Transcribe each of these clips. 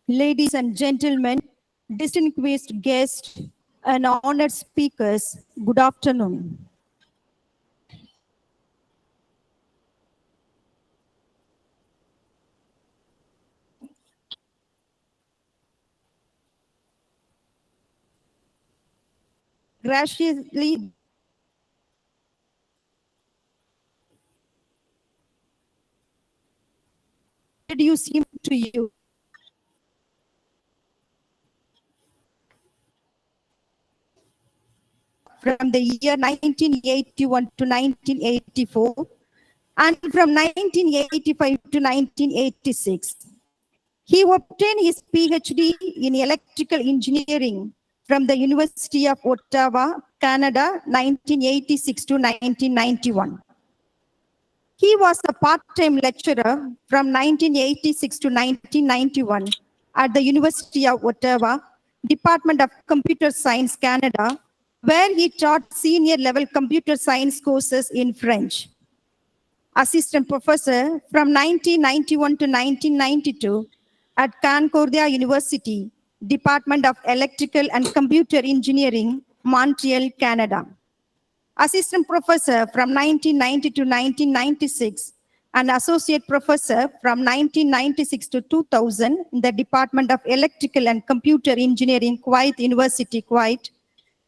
Ladies and gentlemen, distinguished guests and honored speakers, good afternoon. Graciously introduce him to you. From the year 1981 to 1984 and from 1985 to 1986. He obtained his PhD in electrical engineering from the University of Ottawa, Canada, 1986 to 1991. He was a part-time lecturer from 1986 to 1991 at the University of Ottawa, Department of Computer Science, Canada, where he taught senior-level computer science courses in French. Assistant professor from 1991 to 1992 at Concordia University, Department of Electrical and Computer Engineering, Montreal, Canada. Assistant professor from 1990 to 1996, and associate professor from 1996 to 2000 in the Department of Electrical and Computer Engineering, Kuwait University, Kuwait,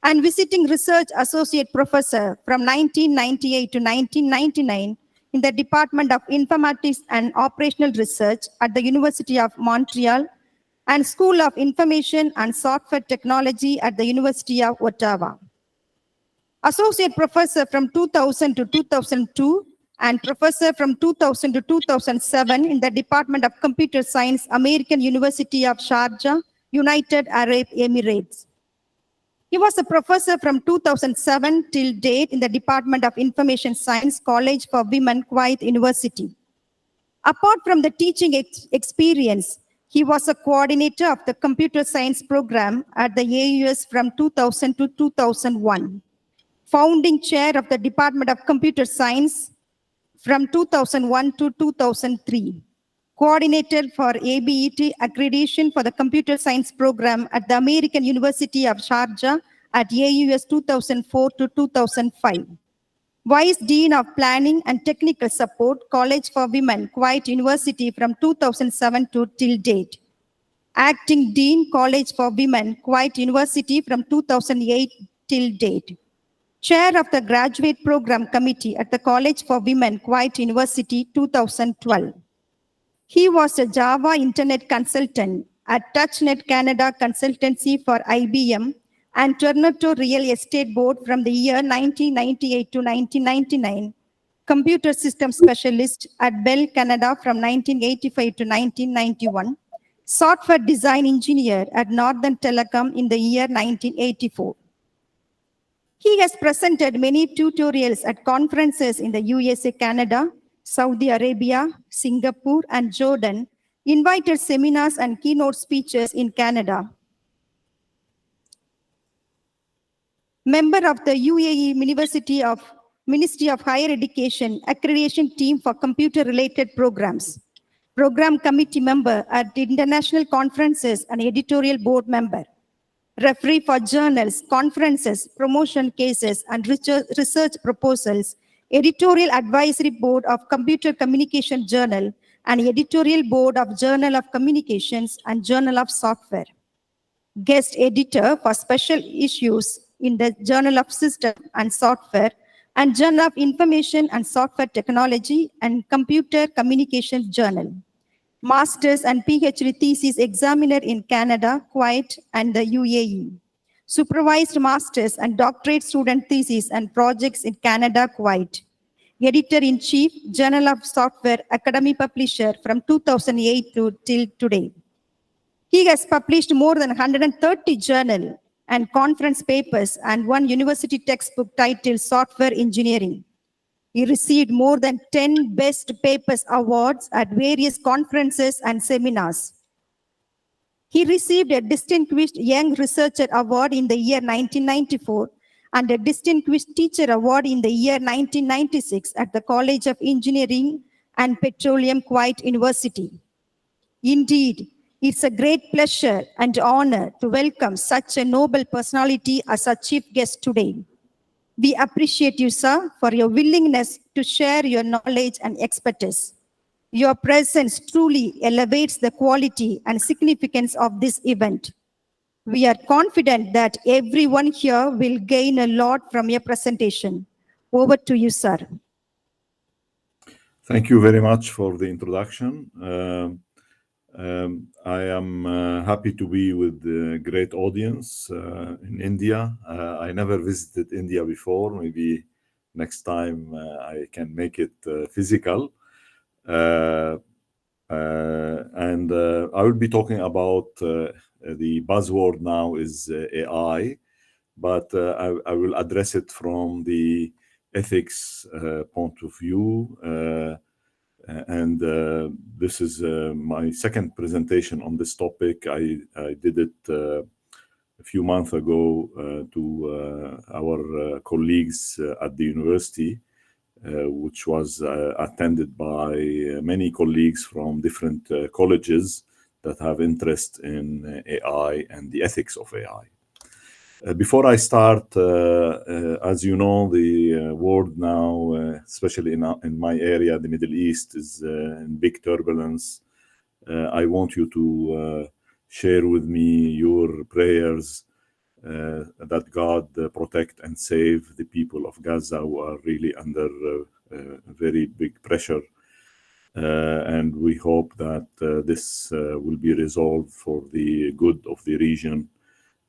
and visiting research associate professor from 1998 to 1999 in the Department of Informatics and Operational Research at the University of Montreal and School of Information and Software Technology at the University of Ottawa. Associate professor from 2000 to 2002 and professor from 2000 to 2007 in the Department of Computer Science, American University of Sharjah, United Arab Emirates. He was a professor from 2007 till date in the Department of Information Science, College for Women, Kuwait University. Apart from the teaching experience, he was a coordinator of the computer science program at the AUS from 2000 to 2001. Founding chair of the Department of Computer Science from 2001 to 2003. Coordinator for ABET accreditation for the computer science program at the American University of Sharjah at AUS 2004 to 2005. Vice Dean of Planning and Technical Support, College for Women, Kuwait University from 2007 to till date. Acting Dean, College for Women, Kuwait University from 2008 till date. Chair of the Graduate Program Committee at the College for Women, Kuwait University, 2012. He was a Java Internet consultant at TouchNet Canada Consultancy for IBM and Toronto Real Estate Board from the year 1998 to 1999, computer system specialist at Bell Canada from 1985 to 1991, software design engineer at Northern Telecom in the year 1984. He has presented many tutorials at conferences in the USA, Canada, Saudi Arabia, Singapore, and Jordan, invited seminars and keynote speeches in Canada. Member of the UAE Ministry of Higher Education Accreditation Team for Computer-Related Programs. Program Committee member at international conferences and editorial board member. Referee for journals, conferences, promotion cases, and research proposals, editorial advisory board of Computer Communication Journal, and editorial board of Journal of Communications and Journal of Software. Guest editor for special issues in the Journal of System and Software and Journal of Information and Software Technology and Computer Communications Journal. Master's and PhD thesis examiner in Canada, Kuwait, and the UAE. Supervised master's and doctorate student thesis and projects in Canada, Kuwait. Editor-in-Chief, Journal of Software Academy Publisher from 2008 to till today. He has published more than 130 journal and conference papers and one university textbook titled Software Engineering. He received more than 10 Best Papers awards at various conferences and seminars. He received a Distinguished Young Researcher Award in the year 1994 and a Distinguished Teacher Award in the year 1996 at the College of Engineering and Petroleum Kuwait University. Indeed, it's a great pleasure and honor to welcome such a noble personality as our chief guest today. We appreciate you, sir, for your willingness to share your knowledge and expertise. Your presence truly elevates the quality and significance of this event. We are confident that everyone here will gain a lot from your presentation. Over to you, sir. Thank you very much for the introduction. I am happy to be with the great audience in India. I never visited India before. Maybe next time I can make it physical. And I will be talking about the buzzword now is AI, but I will address it from the ethics point of view. And this is my second presentation on this topic. I did it a few months ago to our colleagues at the university, which was attended by many colleagues from different colleges that have interest in AI and the ethics of AI. Before I start, as you know, the world now, especially in my area, the Middle East, is in big turbulence. I want you to share with me your prayers that God protect and save the people of Gaza who are really under very big pressure. And we hope that this will be resolved for the good of the region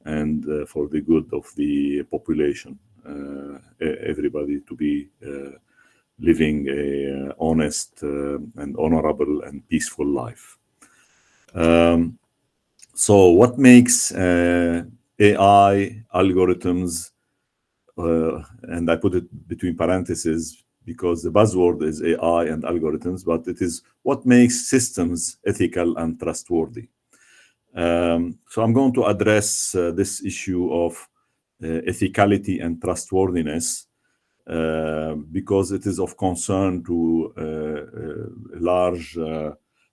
and for the good of the population, everybody to be living a honest and honorable and peaceful life. So what makes AI algorithms, and I put it between parentheses because the buzzword is AI and algorithms, but it is what makes systems ethical and trustworthy. So I'm going to address this issue of ethicality and trustworthiness because it is of concern to a large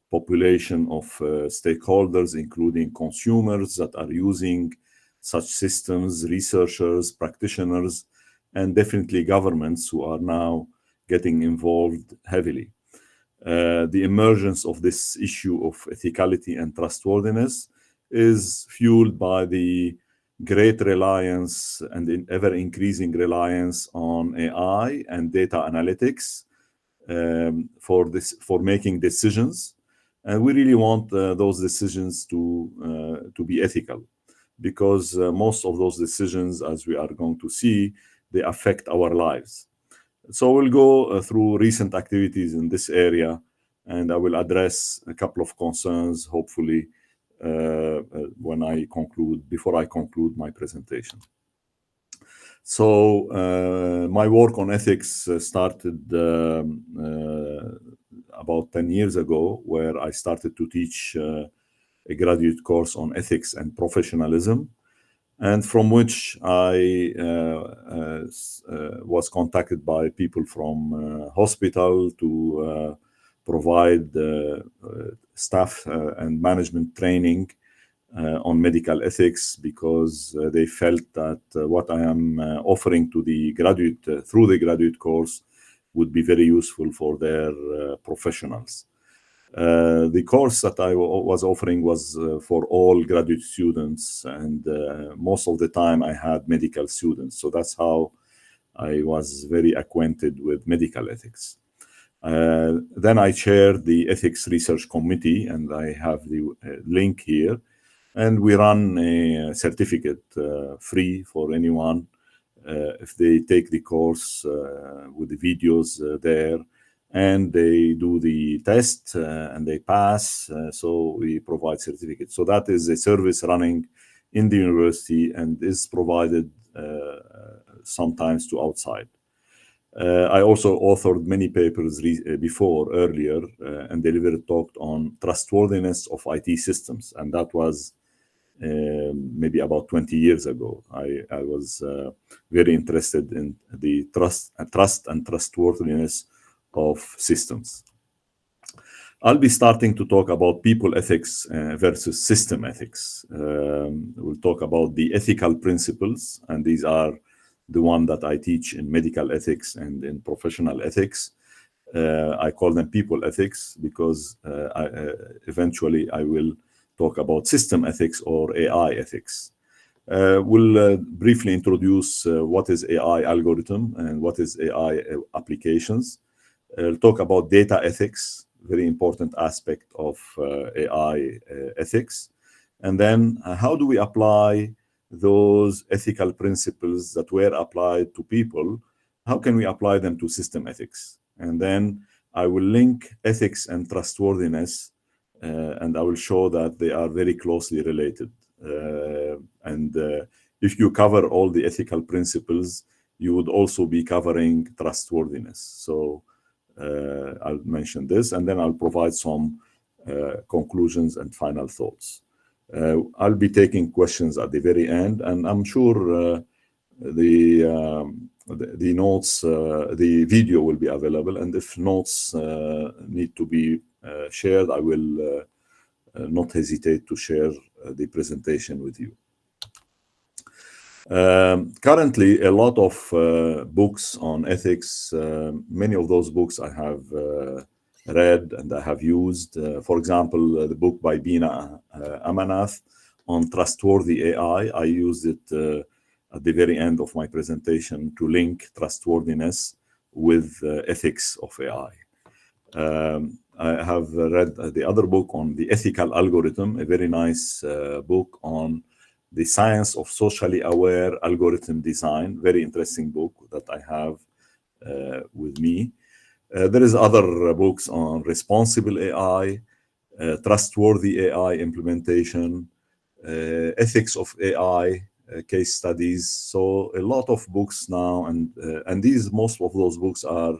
population of stakeholders, including consumers that are using such systems, researchers, practitioners, and definitely governments who are now getting involved heavily. The emergence of this issue of ethicality and trustworthiness is fueled by the great reliance and ever-increasing reliance on AI and data analytics for making decisions. And we really want those decisions to be ethical, because most of those decisions, as we are going to see, they affect our lives. So we'll go through recent activities in this area, and I will address a couple of concerns, hopefully, before I conclude my presentation. So my work on ethics started about 10 years ago, where I started to teach a graduate course on ethics and professionalism, and from which I was contacted by people from hospital to provide staff and management training on medical ethics, because they felt that what I am offering to the graduate through the graduate course would be very useful for their professionals. The course that I was offering was for all graduate students, and most of the time I had medical students. So that's how I was very acquainted with medical ethics. Then I chaired the Ethics Research Committee, and I have the link here. And we run a certificate free for anyone if they take the course with the videos there. and they do the test and they pass. So we provide certificates. So that is a service running in the university and is provided sometimes to outside. I also authored many papers earlier, and delivered talk on trustworthiness of IT systems, and that was maybe about 20 years ago. I was very interested in the trust and trustworthiness of systems. I'll be starting to talk about people ethics versus system ethics. We'll talk about the ethical principles, and these are the one that I teach in medical ethics and in professional ethics. I call them people ethics because eventually I will talk about system ethics or AI ethics. We'll briefly introduce what is AI algorithm and what is AI applications. We'll talk about data ethics, very important aspect of AI ethics. And then how do we apply those ethical principles that were applied to people? How can we apply them to system ethics? And then I will link ethics and trustworthiness, and I will show that they are very closely related. If you cover all the ethical principles, you would also be covering trustworthiness. So I'll mention this, and then I'll provide some conclusions and final thoughts. I'll be taking questions at the very end, and I'm sure the notes, the video will be available, and if notes need to be shared, I will not hesitate to share the presentation with you. Currently, a lot of books on ethics, many of those books I have read and I have used. For example, the book by Bina Amanath on Trustworthy AI. I used it at the very end of my presentation to link trustworthiness with ethics of AI. I have read the other book on the ethical algorithm, a very nice book on the science of socially aware algorithm design, very interesting book that I have with me. There is other books on responsible AI, trustworthy AI implementation, ethics of AI, case studies. So a lot of books now, and these most of those books are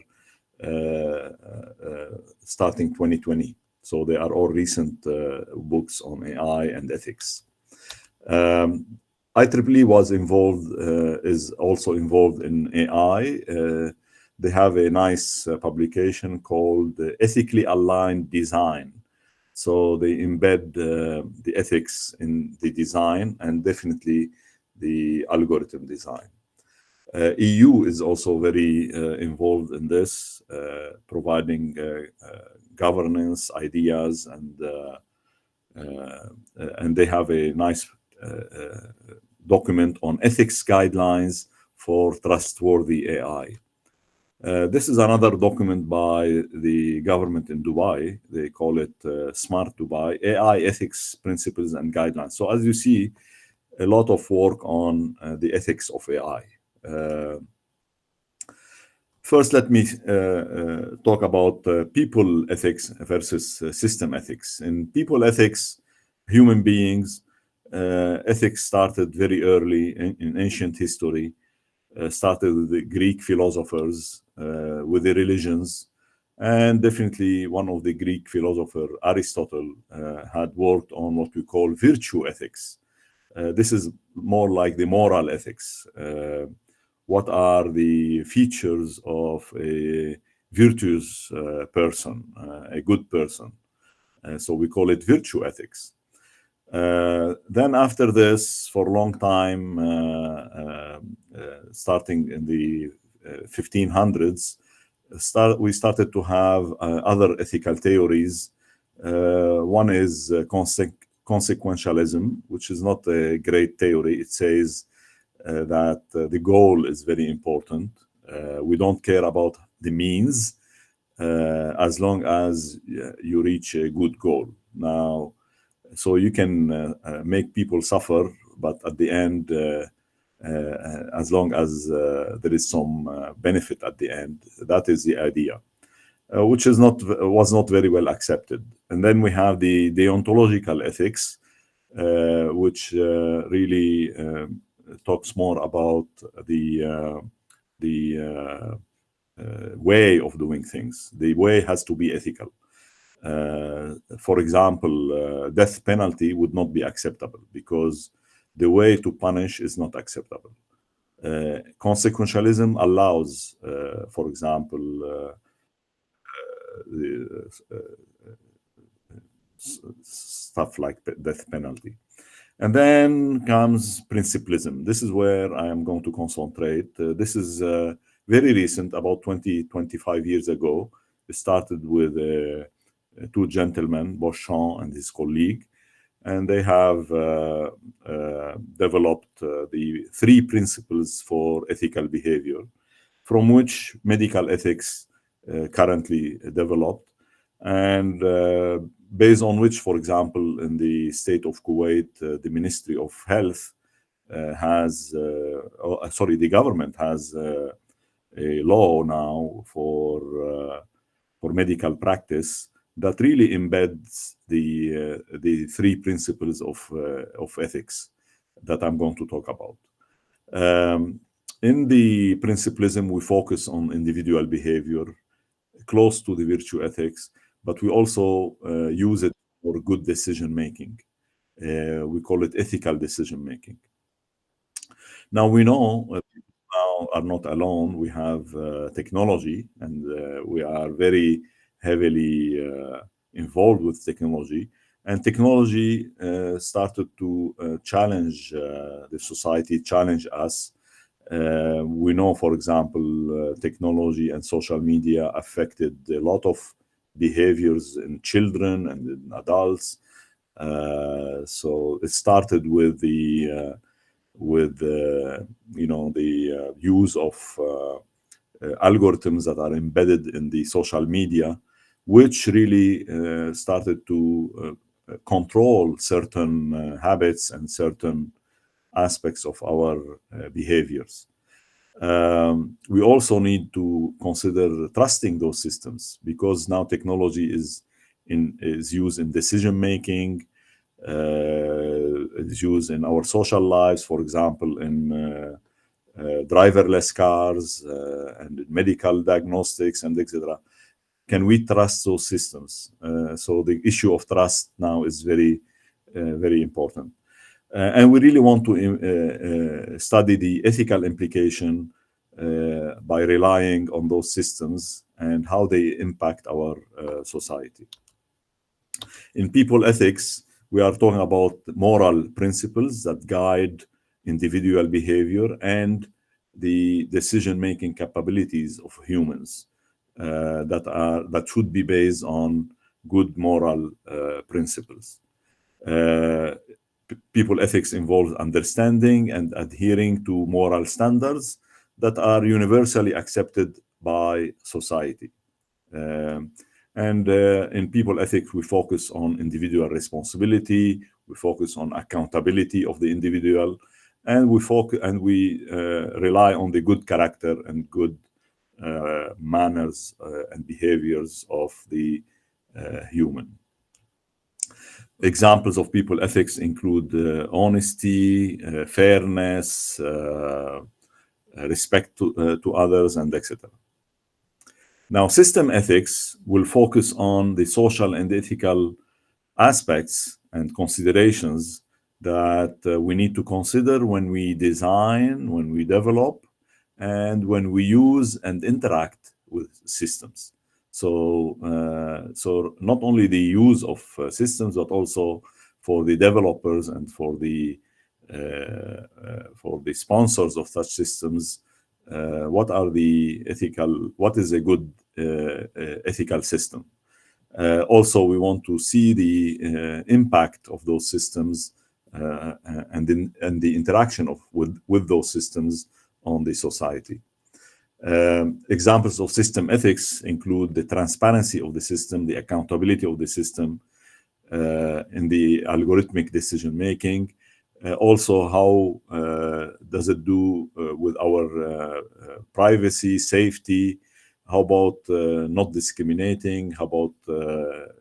starting 2020. So they are all recent books on AI and ethics. IEEE was involved, is also involved in AI. They have a nice publication called Ethically Aligned Design. So they embed the ethics in the design and definitely the algorithm design. EU is also very involved in this, providing governance ideas, and they have a nice document on ethics guidelines for trustworthy AI. This is another document by the government in Dubai. They call it Smart Dubai, AI Ethics Principles and Guidelines. So as you see, a lot of work on the ethics of AI. First, let me talk about people ethics versus system ethics. In people ethics, human beings, ethics started very early in ancient history, started with the Greek philosophers, with the religions, and definitely one of the Greek philosophers, Aristotle, had worked on what we call virtue ethics. This is more like the moral ethics. What are the features of a virtuous person, a good person? So we call it virtue ethics. Then after this, for a long time, starting in the 1500s, we started to have other ethical theories. One is consequentialism, which is not a great theory. It says that the goal is very important. We don't care about the means as long as you reach a good goal. Now, so you can make people suffer, but at the end, as long as there is some benefit at the end, that is the idea. which was not very well accepted. And then we have the deontological ethics, which really talks more about the way of doing things. The way has to be ethical. For example, death penalty would not be acceptable because the way to punish is not acceptable. Consequentialism allows, for example, stuff like death penalty. And then comes principlism. This is where I am going to concentrate. This is very recent, about 25 years ago. It started with two gentlemen, Beauchamp and his colleague, and they have developed the three principles for ethical behavior, from which medical ethics currently developed, and based on which, for example, in the state of Kuwait, the Ministry of Health the government has a law now for medical practice that really embeds the three principles of ethics that I'm going to talk about. In the principlism, we focus on individual behavior, close to the virtue ethics, but we also use it for good decision making. We call it ethical decision making. Now we know people now are not alone. We have technology, and we are very heavily involved with technology. And technology started to challenge the society, challenge us. We know, for example, technology and social media affected a lot of behaviors in children and in adults. So it started with the use of algorithms that are embedded in the social media, which really started to control certain habits and certain aspects of our behaviors. We also need to consider trusting those systems, because now technology is used in decision making, is used in our social lives, for example, in driverless cars and medical diagnostics and etc. Can we trust those systems? So the issue of trust now is very, very important. And we really want to study the ethical implication by relying on those systems and how they impact our society. In people ethics, we are talking about moral principles that guide individual behavior and the decision-making capabilities of humans that should be based on good moral principles. People ethics involves understanding and adhering to moral standards that are universally accepted by society. And in people ethics, we focus on individual responsibility, we focus on accountability of the individual, and we rely on the good character and good manners and behaviors of the human. Examples of people ethics include honesty, fairness, respect to others, and etc. Now, system ethics will focus on the social and ethical aspects and considerations that we need to consider when we design, when we develop, and when we use and interact with systems. So not only the use of systems, but also for the developers and for the sponsors of such systems, what is a good ethical system? Also, we want to see the impact of those systems and the interaction with those systems on the society. Examples of system ethics include the transparency of the system, the accountability of the system in the algorithmic decision making. Also, how does it do with our privacy, safety? How about not discriminating? How about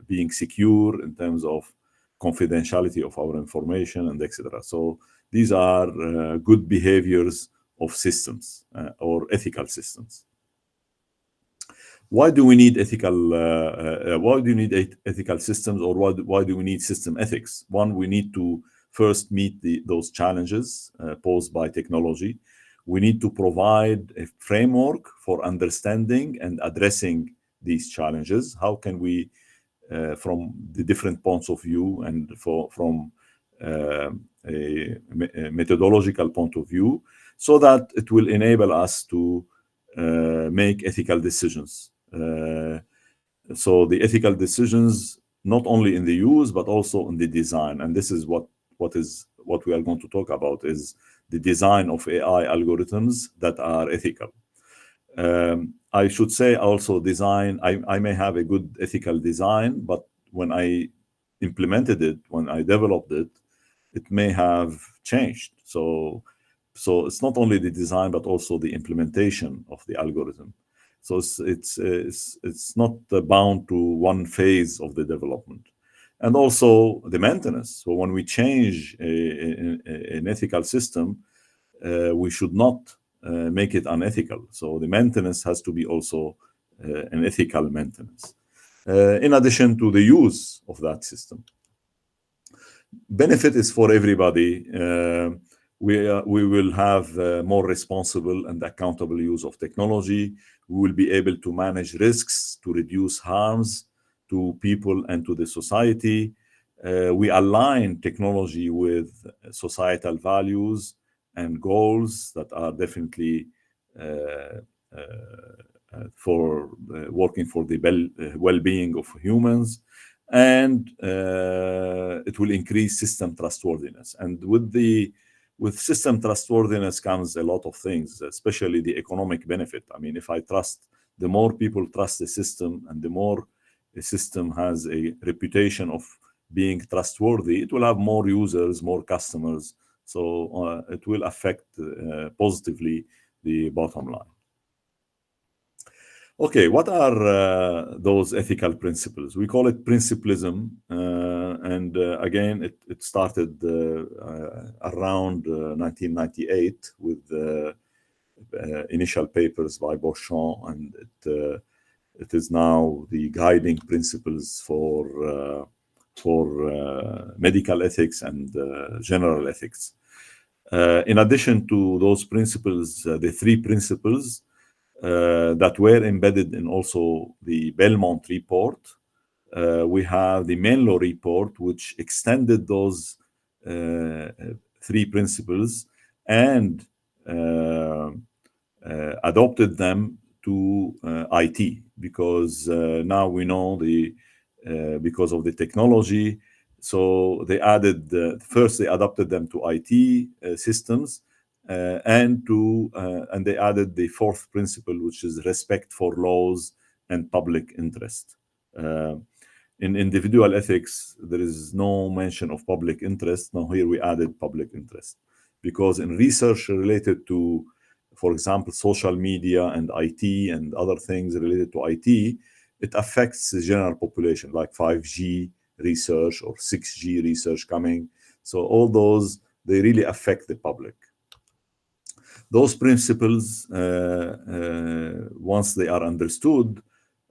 being secure in terms of confidentiality of our information, and etc. So these are good behaviors of systems or ethical systems. Why do we need ethical systems, or why do we need system ethics? One, we need to first meet those challenges posed by technology. We need to provide a framework for understanding and addressing these challenges. How can we, from the different points of view and from a methodological point of view, so that it will enable us to make ethical decisions. So the ethical decisions, not only in the use, but also in the design. And this is what we are going to talk about, is the design of AI algorithms that are ethical. I should say also design, I may have a good ethical design, but when I implemented it, when I developed it, it may have changed. So it's not only the design, but also the implementation of the algorithm. So it's not bound to one phase of the development. And also the maintenance. So when we change an ethical system, we should not make it unethical. So the maintenance has to be also an ethical maintenance, in addition to the use of that system. Benefit is for everybody. We will have more responsible and accountable use of technology. We will be able to manage risks, to reduce harms to people and to the society. We align technology with societal values and goals that are definitely for working for the well-being of humans. And it will increase system trustworthiness. And with system trustworthiness comes a lot of things, especially the economic benefit. I mean, if I trust, the more people trust the system, and the more a system has a reputation of being trustworthy, it will have more users, more customers. So it will affect positively the bottom line. Okay, what are those ethical principles? We call it principlism. And again, it started around 1998 with initial papers by Beauchamp, and it is now the guiding principles for medical ethics and general ethics. In addition to those principles, the three principles that were embedded in also the Belmont report. We have the Menlo report, which extended those three principles and adopted them to IT, because now we know because of the technology. So they added, first they adopted them to IT systems, and they added the fourth principle, which is respect for laws and public interest. In individual ethics, there is no mention of public interest. Now here we added public interest, because in research related to, for example, social media and IT and other things related to IT, it affects the general population, like 5G research or 6G research coming. So all those, they really affect the public. Those principles, once they are understood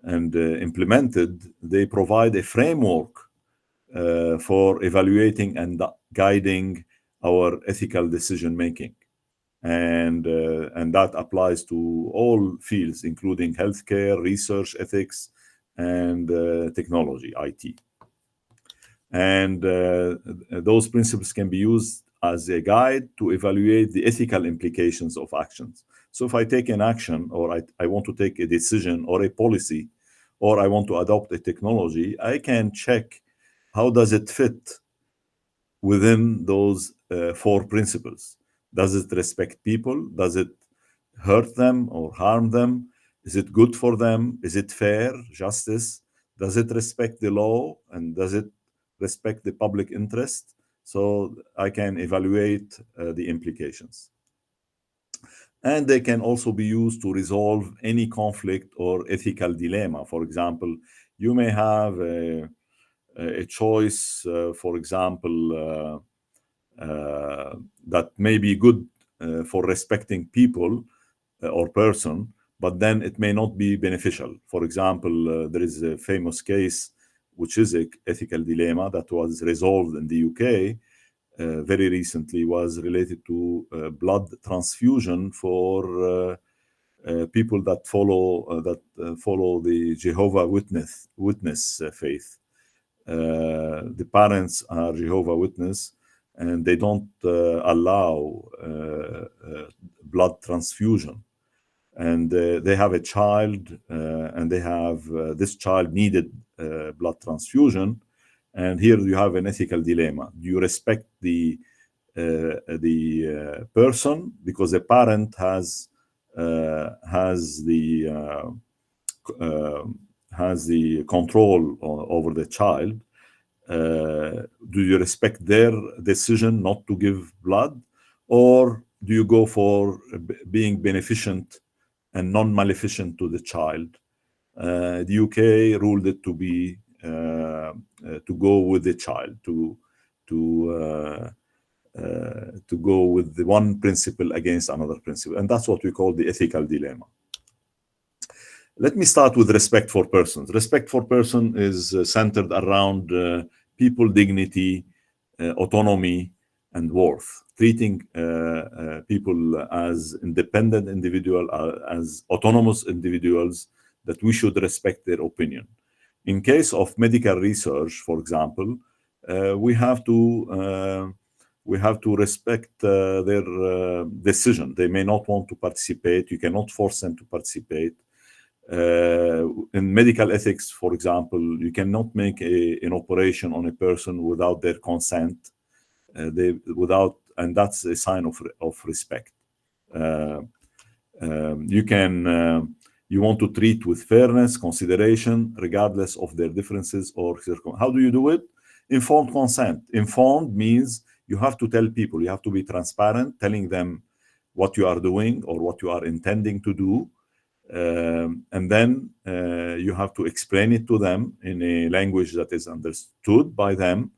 and implemented, they provide a framework for evaluating and guiding our ethical decision making. And that applies to all fields, including healthcare, research, ethics, and technology, IT. And those principles can be used as a guide to evaluate the ethical implications of actions. So if I take an action, or I want to take a decision or a policy, or I want to adopt a technology, I can check how does it fit within those four principles. Does it respect people? Does it hurt them or harm them? Is it good for them? Is it fair, justice? Does it respect the law? And does it respect the public interest? So I can evaluate the implications. And they can also be used to resolve any conflict or ethical dilemma. For example, you may have a choice, for example, that may be good for respecting people or person, but then it may not be beneficial. For example, there is a famous case, which is an ethical dilemma that was resolved in the UK very recently, was related to blood transfusion for people that follow the Jehovah Witness faith. The parents are Jehovah Witness, and they don't allow blood transfusion. And they have a child, and they have this child needed blood transfusion. And here you have an ethical dilemma. Do you respect the person because the parent has the control over the child? Do you respect their decision not to give blood, or do you go for being beneficent and non-maleficent to the child? The UK ruled it to be to go with the child, to go with the one principle against another principle, and that's what we call the ethical dilemma. Let me start with respect for persons. Respect for person is centered around people dignity, autonomy, and worth. Treating people as independent individuals, as autonomous individuals, that we should respect their opinion. In case of medical research, for example, we have to respect their decision. They may not want to participate. You cannot force them to participate. In medical ethics, for example, you cannot make an operation on a person without their consent. And that's a sign of respect. You want to treat with fairness, consideration, regardless of their differences or circumstances. How do you do it? Informed consent. Informed means you have to tell people, you have to be transparent, telling them what you are doing or what you are intending to do. And then you have to explain it to them in a language that is understood by them.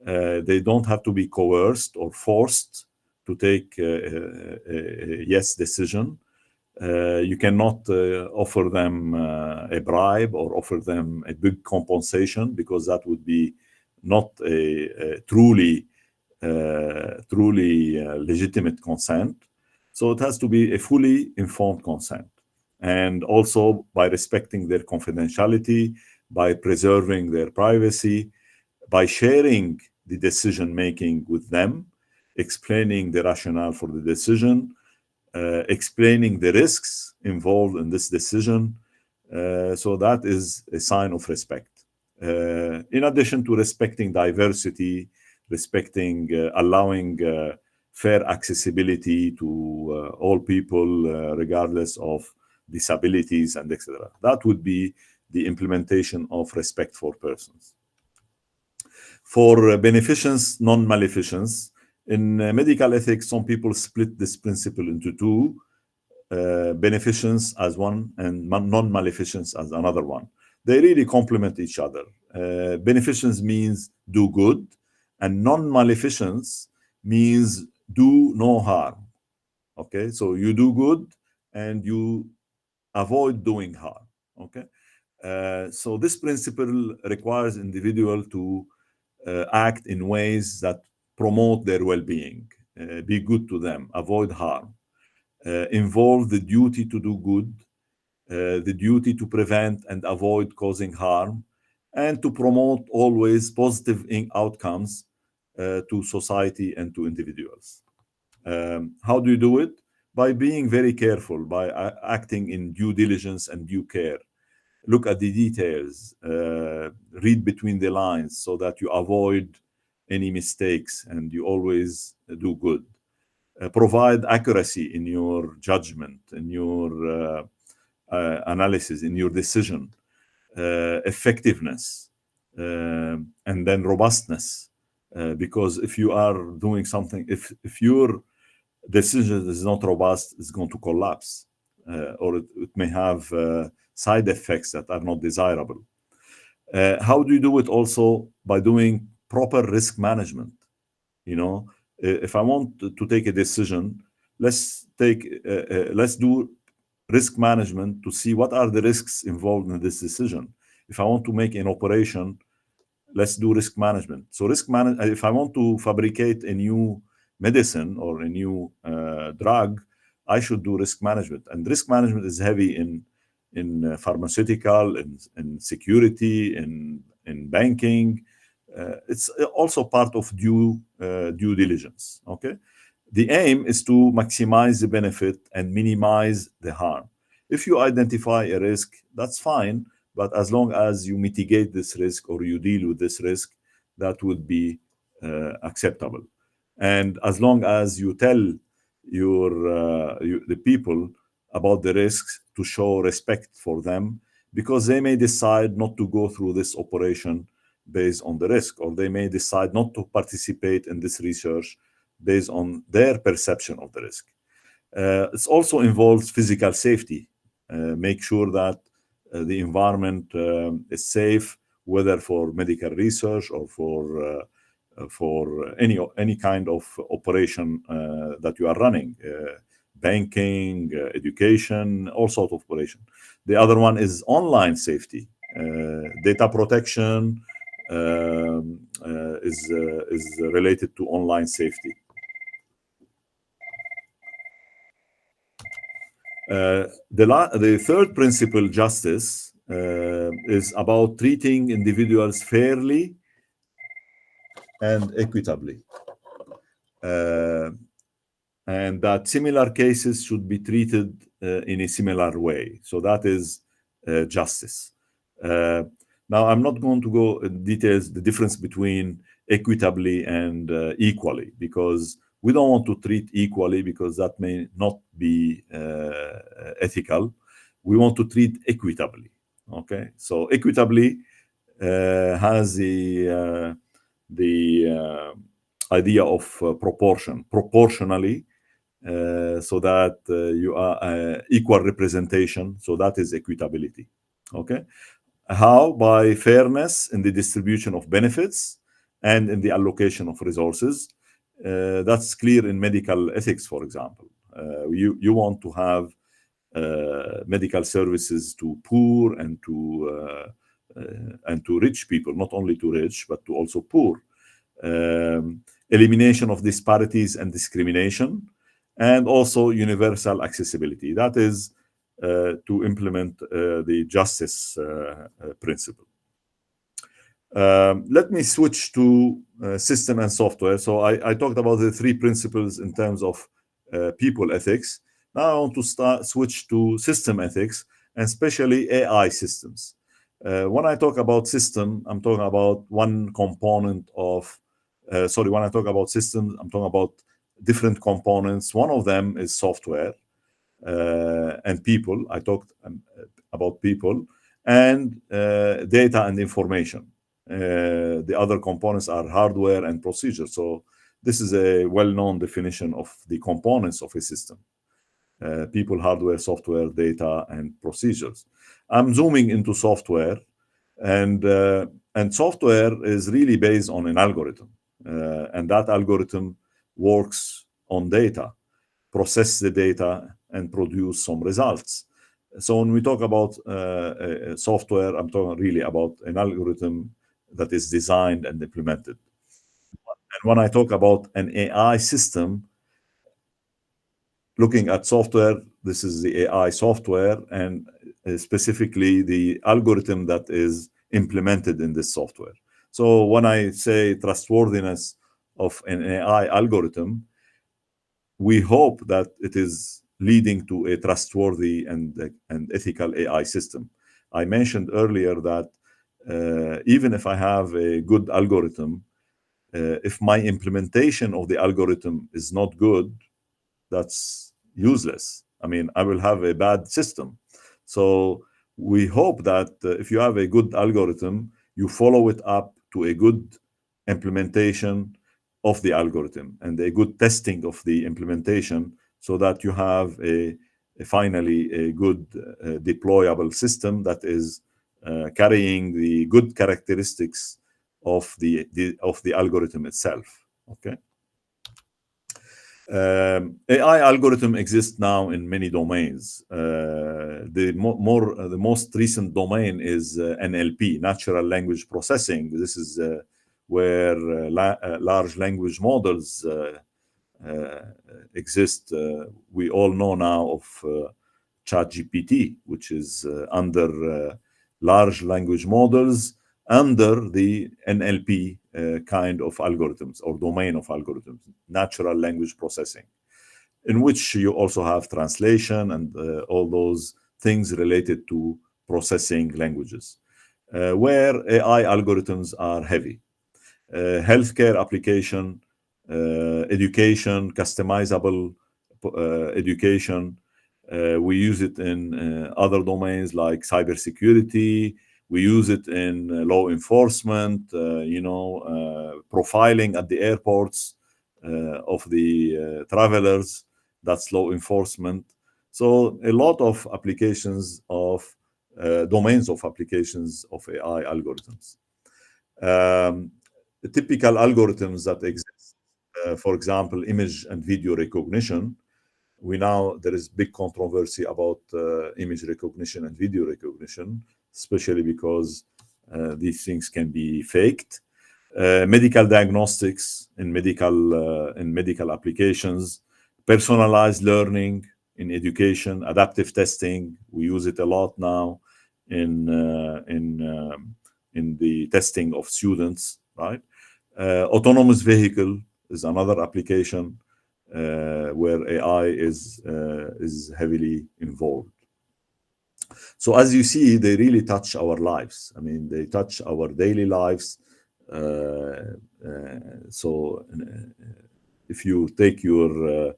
They don't have to be coerced or forced to take a yes decision. You cannot offer them a bribe or offer them a big compensation, because that would be not a truly legitimate consent. So it has to be a fully informed consent. And also by respecting their confidentiality, by preserving their privacy, by sharing the decision making with them, explaining the rationale for the decision, explaining the risks involved in this decision. So that is a sign of respect. In addition to respecting diversity, respecting, allowing fair accessibility to all people, regardless of disabilities and etc. That would be the implementation of respect for persons. For beneficence, non-maleficence, in medical ethics, some people split this principle into two, beneficence as one and non-maleficence as another one. They really complement each other. Beneficence means do good, and non-maleficence means do no harm. Okay, so you do good and you avoid doing harm. Okay, so this principle requires individual to act in ways that promote their well-being, be good to them, avoid harm, involve the duty to do good, the duty to prevent and avoid causing harm, and to promote always positive outcomes to society and to individuals. How do you do it? By being very careful, by acting in due diligence and due care. Look at the details, read between the lines so that you avoid any mistakes and you always do good. Provide accuracy in your judgment, in your analysis, in your decision, effectiveness, and then robustness. Because if you are doing something, if your decision is not robust, it's going to collapse, or it may have side effects that are not desirable. How do you do it? Also by doing proper risk management. You know, if I want to take a decision, let's do risk management to see what are the risks involved in this decision. If I want to make an operation, let's do risk management. So if I want to fabricate a new medicine or a new drug, I should do risk management. And risk management is heavy in pharmaceutical, in security, in banking. It's also part of due diligence. Okay, the aim is to maximize the benefit and minimize the harm. If you identify a risk, that's fine, but as long as you mitigate this risk or you deal with this risk, that would be acceptable. And as long as you tell the people about the risks, to show respect for them, because they may decide not to go through this operation based on the risk, or they may decide not to participate in this research based on their perception of the risk. It also involves physical safety. Make sure that the environment is safe, whether for medical research or for any kind of operation that you are running, banking, education, all sorts of operation. The other one is online safety, data protection is related to online safety. The third principle, justice, is about treating individuals fairly and equitably, and that similar cases should be treated in a similar way. So that is justice. Now, I'm not going to go in details the difference between equitably and equally, because we don't want to treat equally, because that may not be ethical. We want to treat equitably. Okay, so equitably has the idea of proportionally, so that you are equal representation. So that is equitability. Okay, how? By fairness in the distribution of benefits and in the allocation of resources. That's clear in medical ethics, for example. You want to have medical services to poor and to rich people, not only to rich, but to also poor. Elimination of disparities and discrimination, and also universal accessibility. That is to implement the justice principle. Let me switch to system and software. So I talked about the three principles in terms of people ethics. Now I want to switch to system ethics, and especially AI systems. When I talk about system, I'm talking about one component of, when I talk about systems, I'm talking about different components. One of them is software and people. I talked about people and data and information. The other components are hardware and procedures. So this is a well-known definition of the components of a system. People, hardware, software, data, and procedures. I'm zooming into software, and software is really based on an algorithm. And that algorithm works on data, process the data, and produce some results. So when we talk about software, I'm talking really about an algorithm that is designed and implemented. And when I talk about an AI system, looking at software, this is the AI software, and specifically the algorithm that is implemented in this software. So when I say trustworthiness of an AI algorithm, we hope that it is leading to a trustworthy and ethical AI system. I mentioned earlier that even if I have a good algorithm, if my implementation of the algorithm is not good, that's useless. I mean, I will have a bad system. So we hope that if you have a good algorithm, you follow it up to a good implementation of the algorithm and a good testing of the implementation, so that you have finally a good deployable system that is carrying the good characteristics of the algorithm itself. Okay. AI algorithm exists now in many domains. The most recent domain is NLP, natural language processing. This is where large language models exist. We all know now of ChatGPT, which is under large language models, under the NLP kind of algorithms or domain of algorithms, natural language processing, in which you also have translation and all those things related to processing languages, where AI algorithms are heavy. Healthcare application, education, customizable education. We use it in other domains like cybersecurity. We use it in law enforcement, profiling at the airports of the travelers. That's law enforcement. So a lot of applications of domains of applications of AI algorithms. The typical algorithms that exist, for example, image and video recognition. There is big controversy about image recognition and video recognition, especially because these things can be faked. Medical diagnostics in medical applications, personalized learning in education, adaptive testing. We use it a lot now in the testing of students, right? Autonomous vehicle is another application where AI is heavily involved. So as you see, they really touch our lives. I mean, they touch our daily lives. So if you take your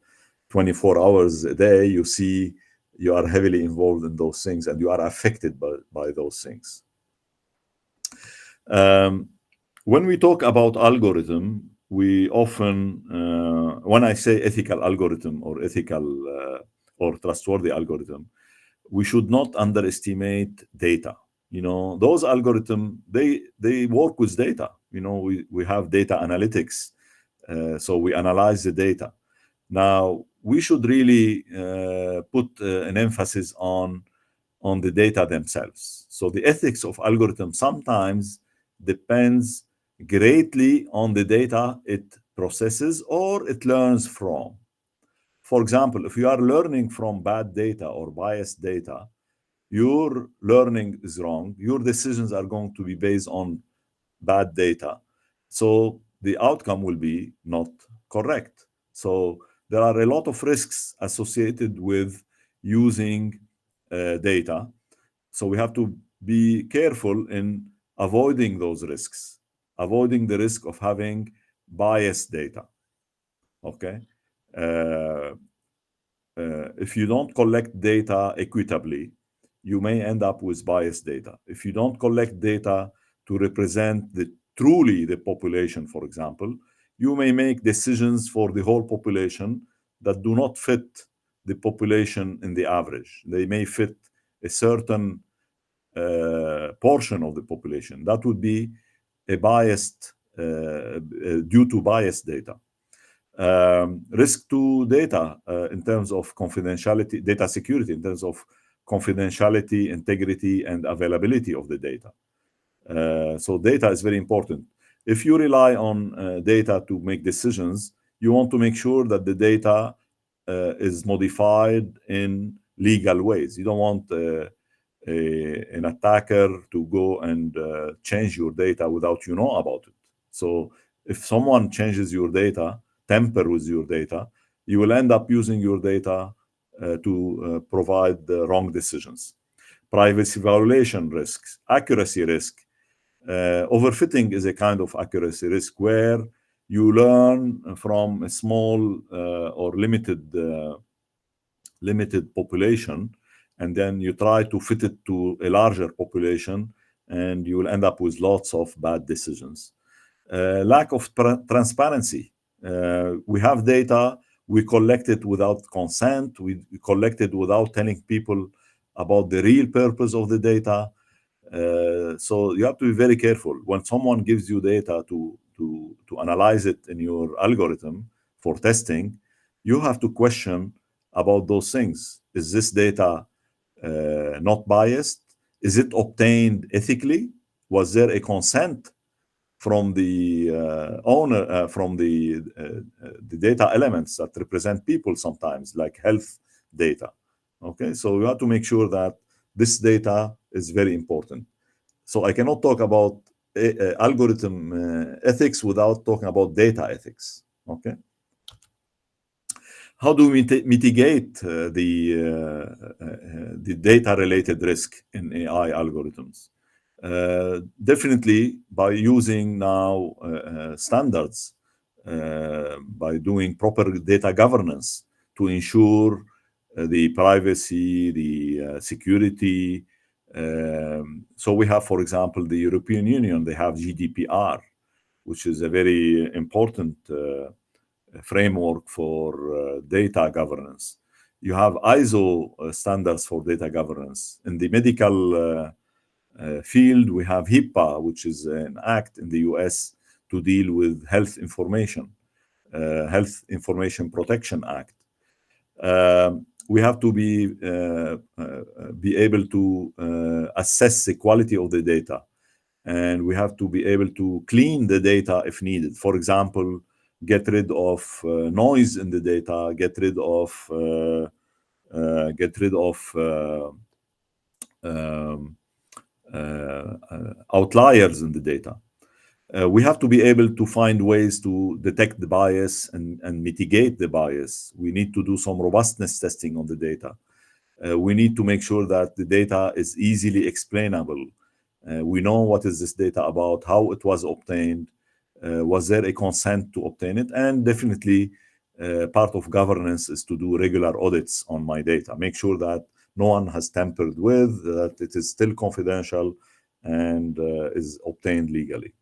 24 hours a day, you see you are heavily involved in those things and you are affected by those things. When we talk about algorithm, we often, when I say ethical algorithm or ethical or trustworthy algorithm, we should not underestimate data. Those algorithms, they work with data. We have data analytics, so we analyze the data. Now, we should really put an emphasis on the data themselves. So the ethics of algorithms sometimes depends greatly on the data it processes or it learns from. For example, if you are learning from bad data or biased data, your learning is wrong. Your decisions are going to be based on bad data. So the outcome will be not correct. So there are a lot of risks associated with using data. So we have to be careful in avoiding those risks, avoiding the risk of having biased data. Okay. If you don't collect data equitably, you may end up with biased data. If you don't collect data to represent truly the population, for example, you may make decisions for the whole population that do not fit the population in the average. They may fit a certain portion of the population. That would be a biased, due to biased data. Risk to data in terms of confidentiality, data security, in terms of confidentiality, integrity, and availability of the data. So data is very important. If you rely on data to make decisions, you want to make sure that the data is modified in legal ways. You don't want an attacker to go and change your data without you know about it. So if someone changes your data, tamper with your data, you will end up using your data to provide the wrong decisions. Privacy violation risks, accuracy risk. Overfitting is a kind of accuracy risk where you learn from a small or limited population, and then you try to fit it to a larger population, and you will end up with lots of bad decisions. Lack of transparency. We have data, we collect it without consent, we collect it without telling people about the real purpose of the data. So you have to be very careful when someone gives you data to analyze it in your algorithm for testing. You have to question about those things. Is this data not biased? Is it obtained ethically? Was there a consent from the owner, from the data elements that represent people sometimes, like health data? Okay, so you have to make sure that this data is very important. So I cannot talk about algorithm ethics without talking about data ethics. Okay. How do we mitigate the data-related risk in AI algorithms? Definitely by using now standards, by doing proper data governance to ensure the privacy, the security. So we have, for example, the European Union, they have GDPR, which is a very important framework for data governance. You have ISO standards for data governance. In the medical field, we have HIPAA, which is an act in the US to deal with health information, Health Information Protection Act. We have to be able to assess the quality of the data, and we have to be able to clean the data if needed. For example, get rid of noise in the data, get rid of outliers in the data. We have to be able to find ways to detect the bias and mitigate the bias. We need to do some robustness testing on the data. We need to make sure that the data is easily explainable. We know what is this data about, how it was obtained, was there a consent to obtain it, and definitely part of governance is to do regular audits on my data. Make sure that no one has tampered with, that it is still confidential and is obtained legally.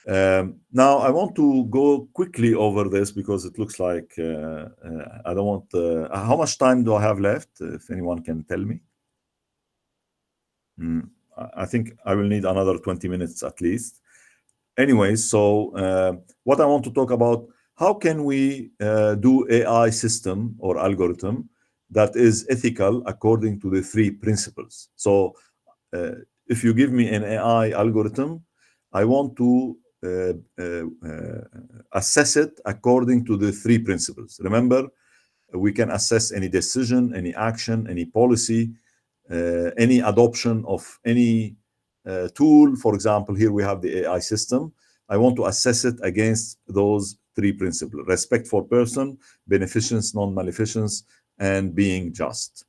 Now, I want to go quickly over this because it looks like I don't want... how much time do I have left, if anyone can tell me? I think I will need another 20 minutes at least. Anyways, so what I want to talk about, how can we do AI system or algorithm that is ethical according to the 3 principles? So if you give me an AI algorithm, I want to assess it according to the 3 principles. Remember, we can assess any decision, any action, any policy, any adoption of any tool. For example, here we have the AI system. I want to assess it against those 3 principles: respect for person, beneficence, non-maleficence, and being just.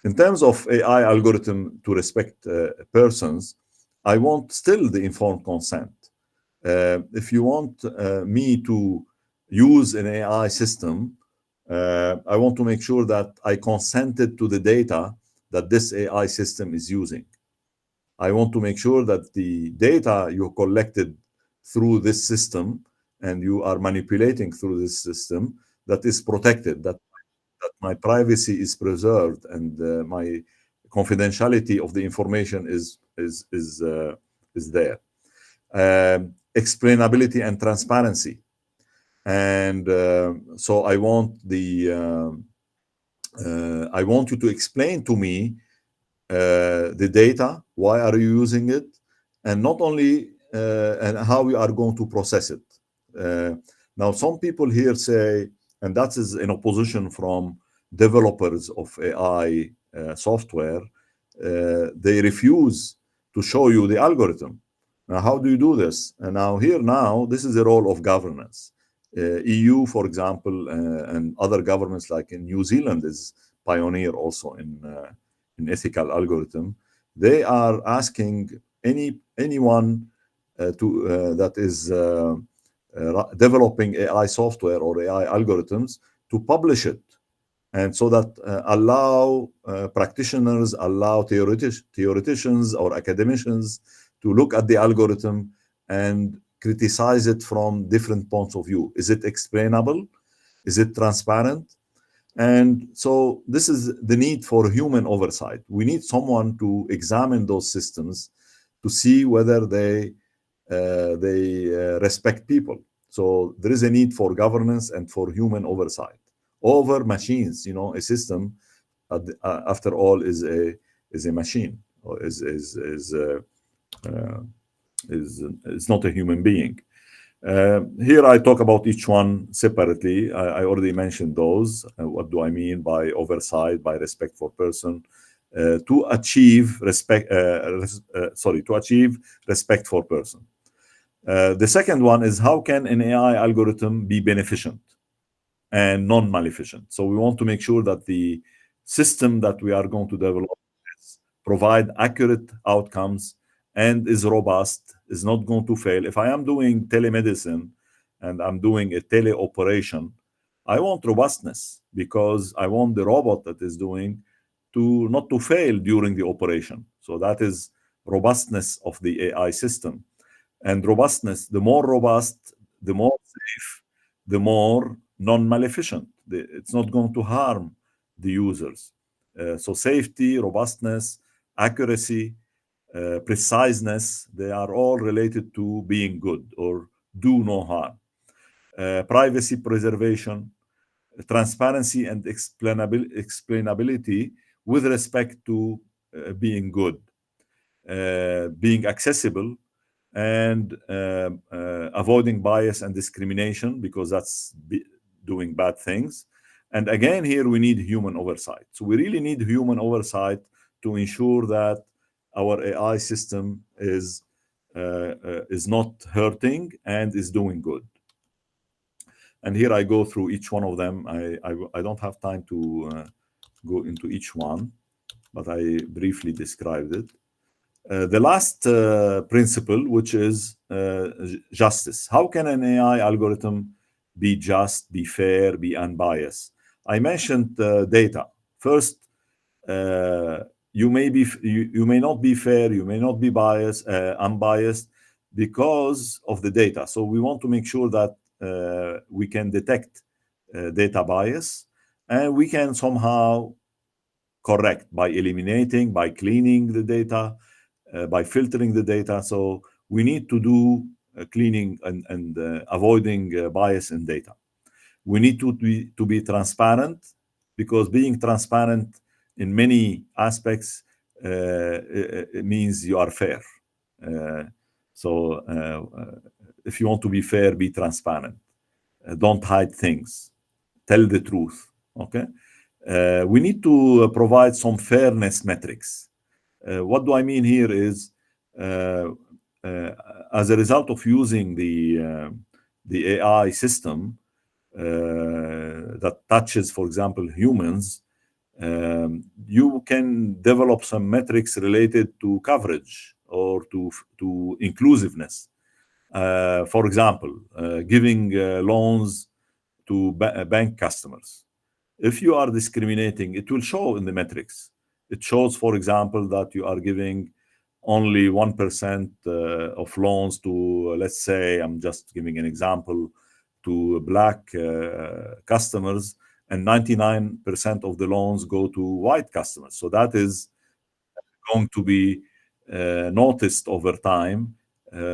In terms of AI algorithm to respect persons, I want still the informed consent. If you want me to use an AI system, I want to make sure that I consented to the data that this AI system is using. I want to make sure that the data you collected through this system and you are manipulating through this system, that is protected, that my privacy is preserved, and my confidentiality of the information is there. Explainability and transparency. And so I want I want you to explain to me the data, why are you using it, and not only and how you are going to process it. Now, some people here say, and that is in opposition from developers of AI software, they refuse to show you the algorithm. Now, how do you do this? And now, this is the role of governance. EU, for example, and other governments like in New Zealand is pioneer also in ethical algorithm. They are asking anyone that is developing AI software or AI algorithms to publish it, and so that allow practitioners, allow theoreticians or academicians to look at the algorithm and criticize it from different points of view. Is it explainable? Is it transparent? And so this is the need for human oversight. We need someone to examine those systems to see whether they respect people. So there is a need for governance and for human oversight over machines. You know, a system, after all, is a machine, or is not a human being. Here I talk about each one separately. I already mentioned those. What do I mean by oversight, by respect for person? To achieve respect, to achieve respect for person. The second one is, how can an AI algorithm be beneficent and non-maleficent? So we want to make sure that the system that we are going to develop provide accurate outcomes and is robust, is not going to fail. If I am doing telemedicine and I'm doing a teleoperation, I want robustness, because I want the robot that is doing to not to fail during the operation. So that is robustness of the AI system. And robustness, the more robust, the more safe, the more non-maleficent. It's not going to harm the users. So safety, robustness, accuracy, preciseness, they are all related to being good or do no harm. Privacy preservation, transparency and explainability with respect to being good, being accessible, and avoiding bias and discrimination, because that's doing bad things. And again, here we need human oversight. So we really need human oversight to ensure that our AI system is not hurting and is doing good. And here I go through each one of them. I don't have time to go into each one, but I briefly described it. The last principle, which is justice. How can an AI algorithm be just, be fair, be unbiased? I mentioned data. First, you may not be fair, you may not be unbiased because of the data. So we want to make sure that we can detect data bias, and we can somehow correct by eliminating, by cleaning the data, by filtering the data. So we need to do cleaning and avoiding bias in data. We need to be transparent, because being transparent in many aspects it means you are fair. If you want to be fair, be transparent. Don't hide things. Tell the truth. Okay. We need to provide some fairness metrics. What do I mean here is, as a result of using the AI system that touches, for example, humans, you can develop some metrics related to coverage or to inclusiveness. For example, giving loans to bank customers. If you are discriminating, it will show in the metrics. It shows, for example, that you are giving only 1% of loans to, let's say, I'm just giving an example, to Black customers, and 99% of the loans go to white customers. So that is going to be noticed over time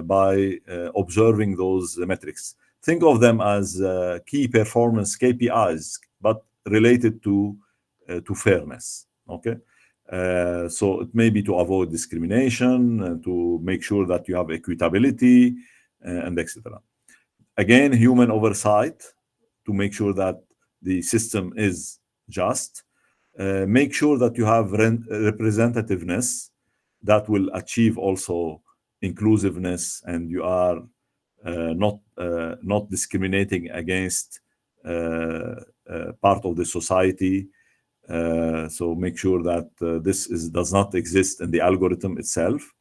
by observing those metrics. Think of them as key performance KPIs, but related to fairness. Okay. So it may be to avoid discrimination, to make sure that you have equitability, and etc. Again, human oversight to make sure that the system is just. Make sure that you have representativeness that will achieve also inclusiveness, and you are not discriminating against part of the society. So make sure that this does not exist in the algorithm itself.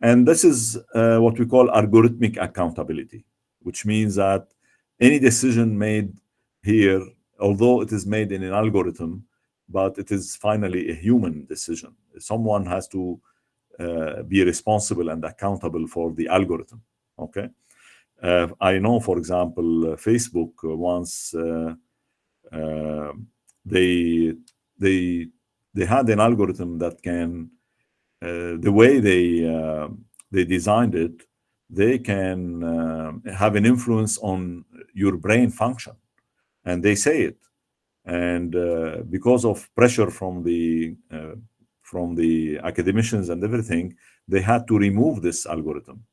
And this is what we call algorithmic accountability, which means that any decision made here, although it is made in an algorithm, but it is finally a human decision. Someone has to be responsible and accountable for the algorithm. Okay. I know, for example, Facebook once they had an algorithm that can, the way they designed it, they can have an influence on your brain function, and they say it. And because of pressure from the academicians and everything, they had to remove this algorithm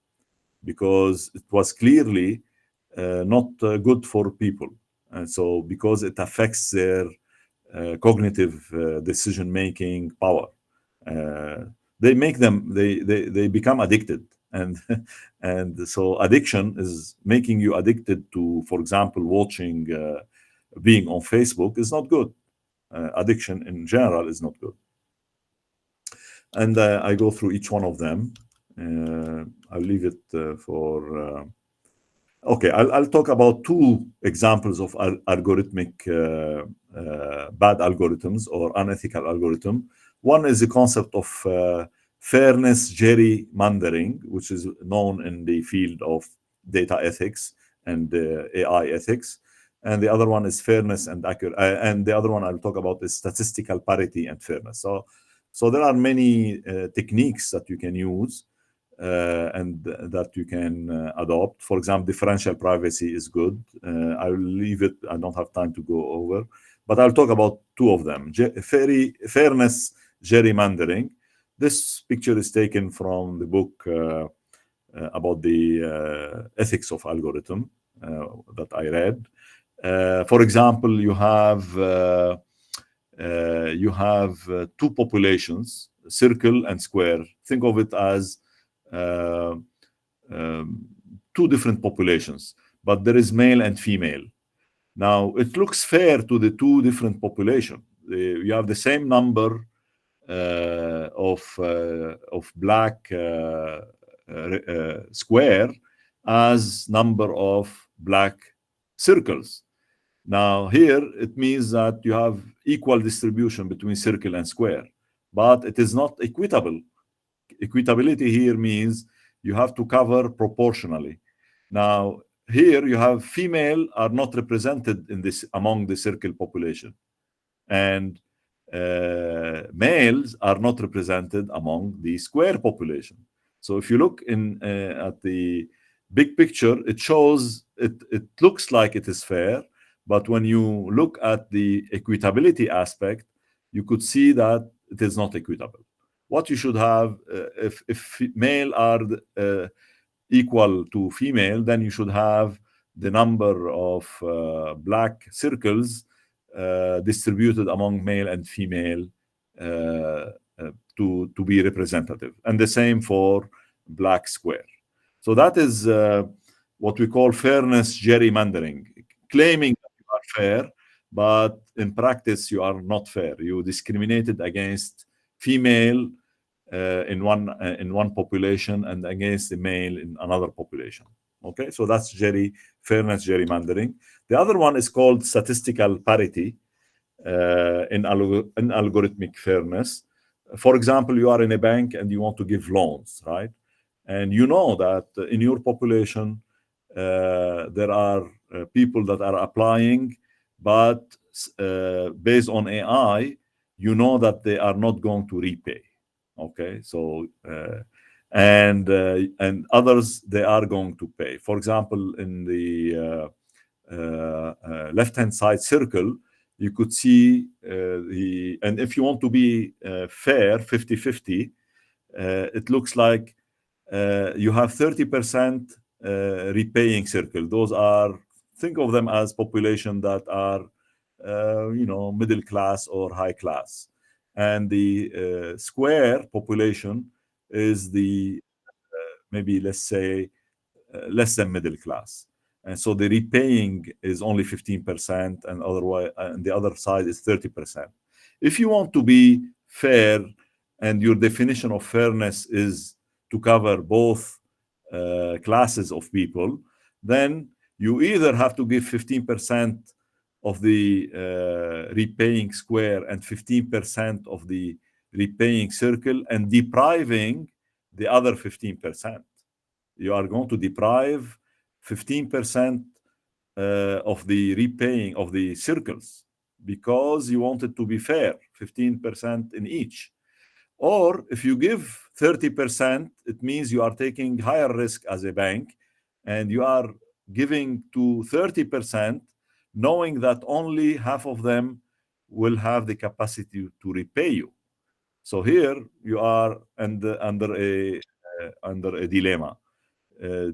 because it was clearly not good for people. And so because it affects their cognitive decision-making power, they become addicted. And and so addiction is making you addicted to, for example, watching, being on Facebook is not good. Addiction in general is not good. And I go through each one of them. I'll leave it for. Okay, I'll talk about two examples of algorithmic bad algorithms or unethical algorithm. One is the concept of fairness gerrymandering, which is known in the field of data ethics and AI ethics. And the other one is fairness and accuracy. And the other one I'll talk about is statistical parity and fairness. So there are many techniques that you can use and that you can adopt. For example, differential privacy is good. I will leave it. I don't have time to go over, but I'll talk about two of them. Fairness gerrymandering. This picture is taken from the book about the ethics of algorithm that I read. For example, you have two populations, circle and square. Think of it as two different populations, but there is male and female. Now, it looks fair to the two different populations. You have the same number of black square as number of black circles. Now, here it means that you have equal distribution between circle and square, but it is not equitable. Equitability here means you have to cover proportionally. Now, here you have female are not represented in this among the circle population, and males are not represented among the square population. So if you look in at the big picture, it shows it looks like it is fair, but when you look at the equitability aspect, you could see that it is not equitable. What you should have, if male are equal to female, then you should have the number of black circles distributed among male and female to be representative, and the same for black square. So that is what we call fairness gerrymandering, claiming that you are fair, but in practice you are not fair. You discriminated against female in one population and against the male in another population. Okay, so that's fairness gerrymandering. The other one is called statistical parity in algorithmic fairness. For example, you are in a bank and you want to give loans, right? And you know that in your population there are people that are applying, but based on AI, you know that they are not going to repay. Okay, so and others, they are going to pay. For example, in the left-hand side circle, you could see and if you want to be fair, 50-50, it looks like you have 30% repaying circle. Those are, think of them as population that are middle class or high class. And the square population is the maybe, let's say, less than middle class. And so the repaying is only 15%, and otherwise, and the other side is 30%. If you want to be fair, and your definition of fairness is to cover both classes of people, then you either have to give 15% of the repaying square and 15% of the repaying circle, and depriving the other 15%. You are going to deprive 15% of the repaying of the circles because you want it to be fair, 15% in each. Or if you give 30%, it means you are taking higher risk as a bank and you are giving to 30%, knowing that only half of them will have the capacity to repay you. So here you are under a dilemma. Are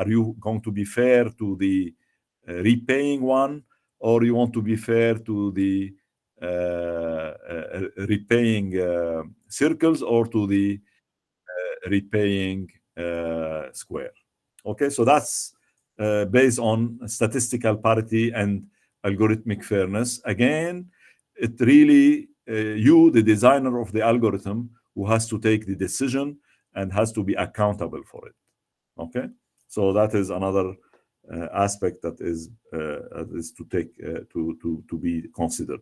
you going to be fair to the repaying one, or you want to be fair to the repaying circles, or to the repaying square? Okay, so that's based on statistical parity and algorithmic fairness. Again, it really you, the designer of the algorithm, who has to take the decision and has to be accountable for it. Okay, so that is another aspect that is to take to be considered.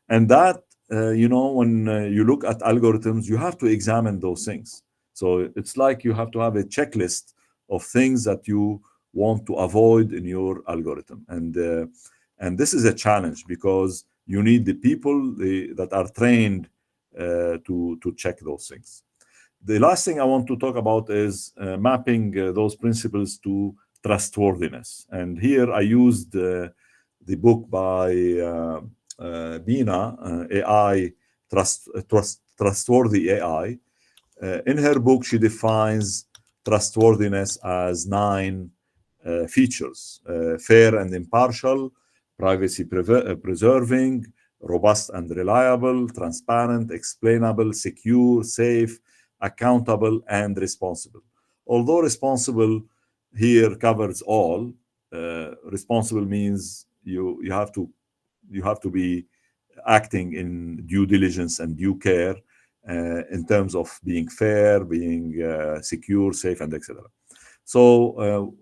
And that when you look at algorithms, you have to examine those things. So it's like you have to have a checklist of things that you want to avoid in your algorithm, and this is a challenge because you need the people that are trained to check those things. The last thing I want to talk about is mapping those principles to trustworthiness. And here I used the book by Bina, AI, Trustworthy AI. In her book, she defines trustworthiness as 9 features: fair and impartial, privacy preserving, robust and reliable, transparent, explainable, secure, safe, accountable, and responsible. Although responsible here covers all, responsible means you have to be acting in due diligence and due care in terms of being fair, being secure, safe, and etc. So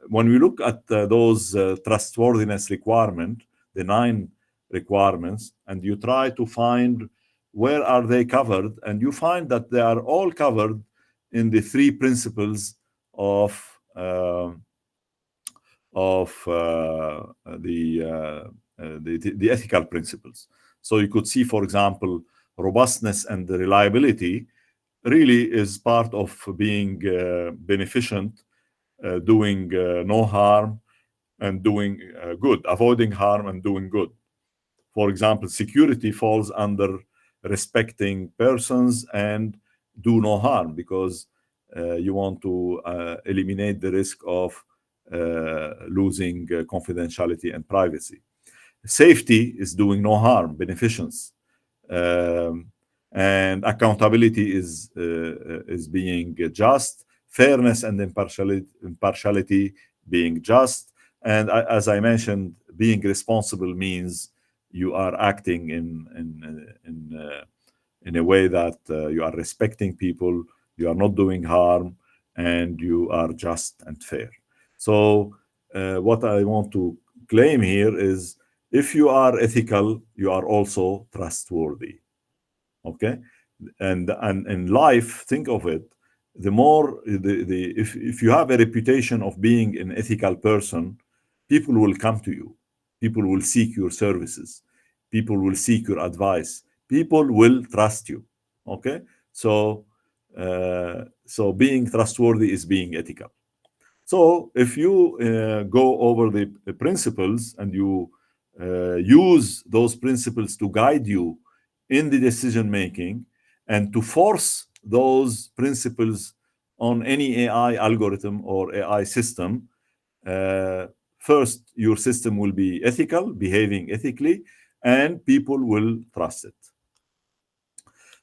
when we look at those trustworthiness requirements, the 9 requirements, and you try to find where are they covered, and you find that they are all covered in the 3 principles of the ethical principles. So you could see, for example, robustness and reliability really is part of being beneficent, doing no harm, and doing good, avoiding harm and doing good. For example, security falls under respecting persons and do no harm, because you want to eliminate the risk of losing confidentiality and privacy. Safety is doing no harm, beneficence. And accountability is being just. Fairness and impartiality being just. And as I mentioned, being responsible means you are acting in a way that you are respecting people, you are not doing harm, and you are just and fair. So what I want to claim here is, if you are ethical, you are also trustworthy. Okay, and in life, think of it. The more if you have a reputation of being an ethical person, people will come to you. People will seek your services. People will seek your advice. People will trust you. Okay, so being trustworthy is being ethical. So if you go over the principles and you use those principles to guide you in the decision making, and to force those principles on any AI algorithm or AI system, first, your system will be ethical, behaving ethically, and people will trust it.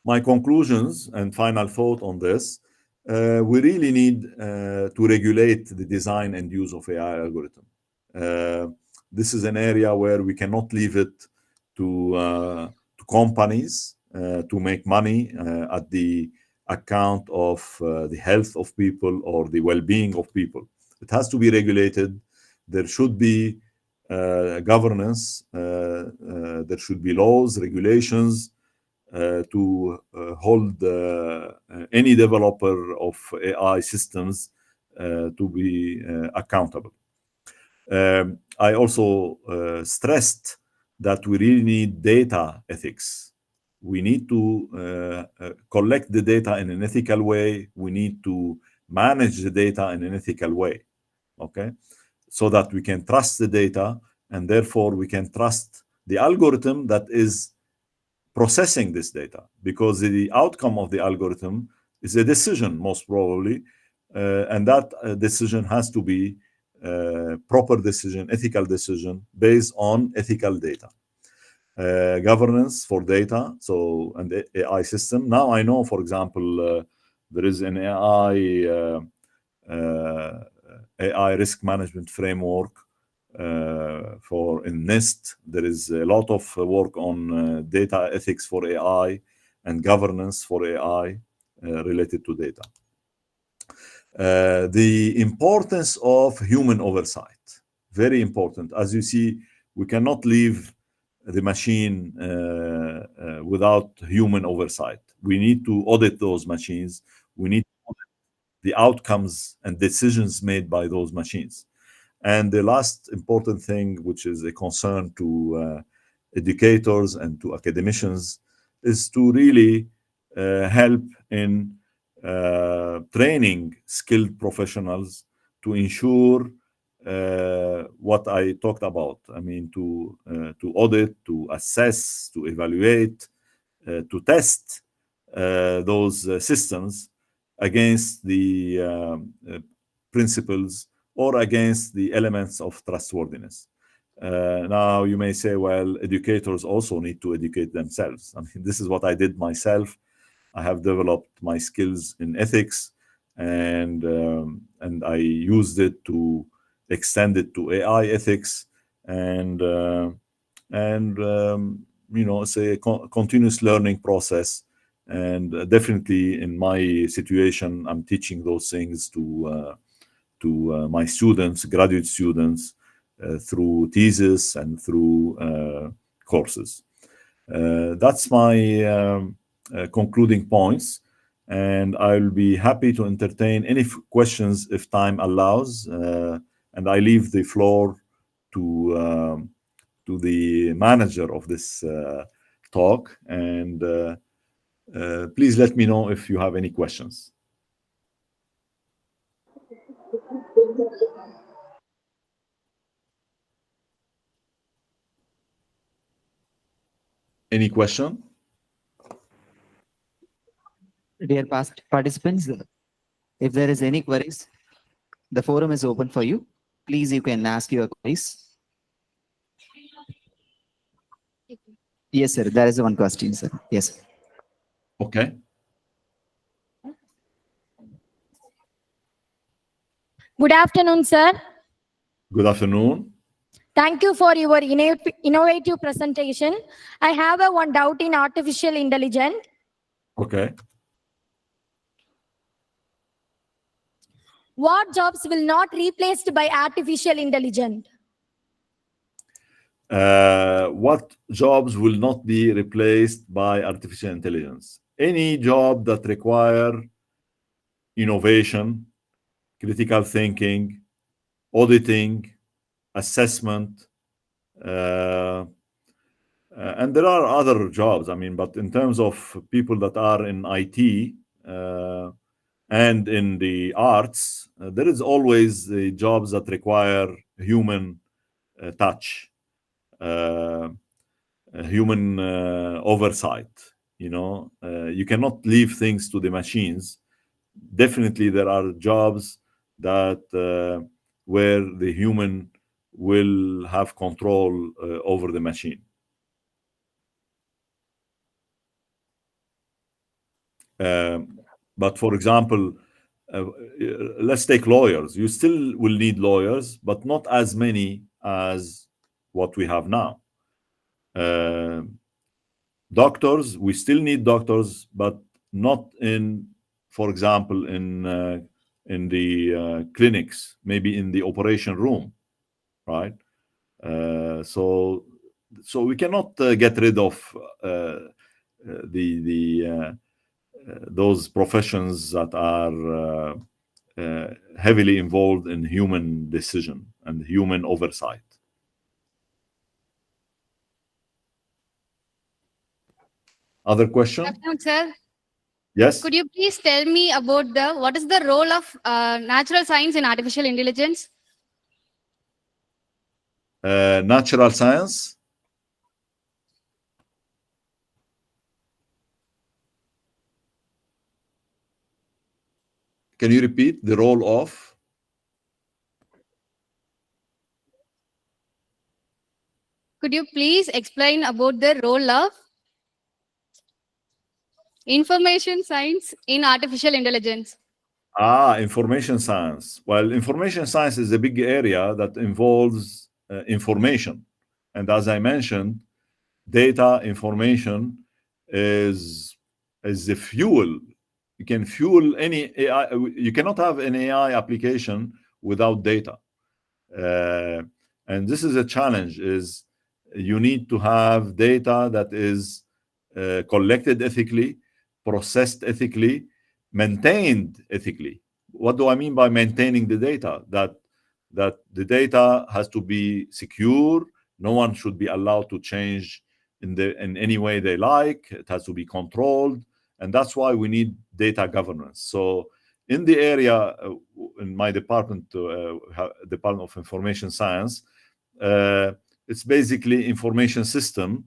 My conclusions and final thought on this: we really need to regulate the design and use of AI algorithm. This is an area where we cannot leave it to companies to make money at the account of the health of people or the well-being of people. It has to be regulated. There should be governance. There should be laws, regulations to hold any developer of AI systems to be accountable. I also stressed that we really need data ethics. We need to collect the data in an ethical way. We need to manage the data in an ethical way, okay? So that we can trust the data, and therefore we can trust the algorithm that is processing this data, because the outcome of the algorithm is a decision, most probably, and that decision has to be proper decision, ethical decision based on ethical data. Governance for data, so and the AI system. Now I know, for example, there is an AI risk management framework for in NIST. There is a lot of work on data ethics for AI and governance for AI related to data. The importance of human oversight, very important. As you see, we cannot leave the machine without human oversight. We need to audit those machines. We need to audit the outcomes and decisions made by those machines. And the last important thing, which is a concern to educators and to academicians, is to really help in training skilled professionals to ensure what I talked about. I mean, to audit, to assess, to evaluate, to test those systems against the principles or against the elements of trustworthiness. Now, you may say, well, educators also need to educate themselves. I mean, this is what I did myself. I have developed my skills in ethics, and I used it to extend it to AI ethics, and it's a continuous learning process. And definitely, in my situation, I'm teaching those things to my students, graduate students, through thesis and through courses. That's my concluding points, and I'll be happy to entertain any questions if time allows. And I leave the floor to the manager of this talk, and please let me know if you have any questions. Any question? Dear past participants, if there is any queries, the forum is open for you. Please, you can ask your queries. Yes, sir. There is one question, sir. Yes. Okay. Good afternoon, sir. Good afternoon. Thank you for your innovative presentation. I have one doubt in artificial intelligence. Okay. What jobs will not replaced by artificial intelligence? What jobs will not be replaced by artificial intelligence? Any job that require innovation, critical thinking, auditing, assessment, and there are other jobs. I mean, but in terms of people that are in IT and in the arts, there is always the jobs that require human touch, human oversight. You cannot leave things to the machines. Definitely, there are jobs that where the human will have control over the machine. But for example, let's take lawyers. You still will need lawyers, but not as many as what we have now. Doctors, we still need doctors, but not in, for example, in the clinics, maybe in the operation room, right? So we cannot get rid of those professions that are heavily involved in human decision and human oversight. Other question? Good afternoon, sir. Yes. Could you please tell me about what is the role of natural science in artificial intelligence? Natural science. Can you repeat the role of? Could you please explain about the role of information science in artificial intelligence? Information science. Well, information science is a big area that involves information. And as I mentioned, data information is the fuel. You can fuel any AI. You cannot have an AI application without data. And this is a challenge, is you need to have data that is collected ethically, processed ethically, maintained ethically. What do I mean by maintaining the data? That the data has to be secure. No one should be allowed to change in any way they like. It has to be controlled, and that's why we need data governance. So in the area, in my department, Department of Information Science, it's basically information system,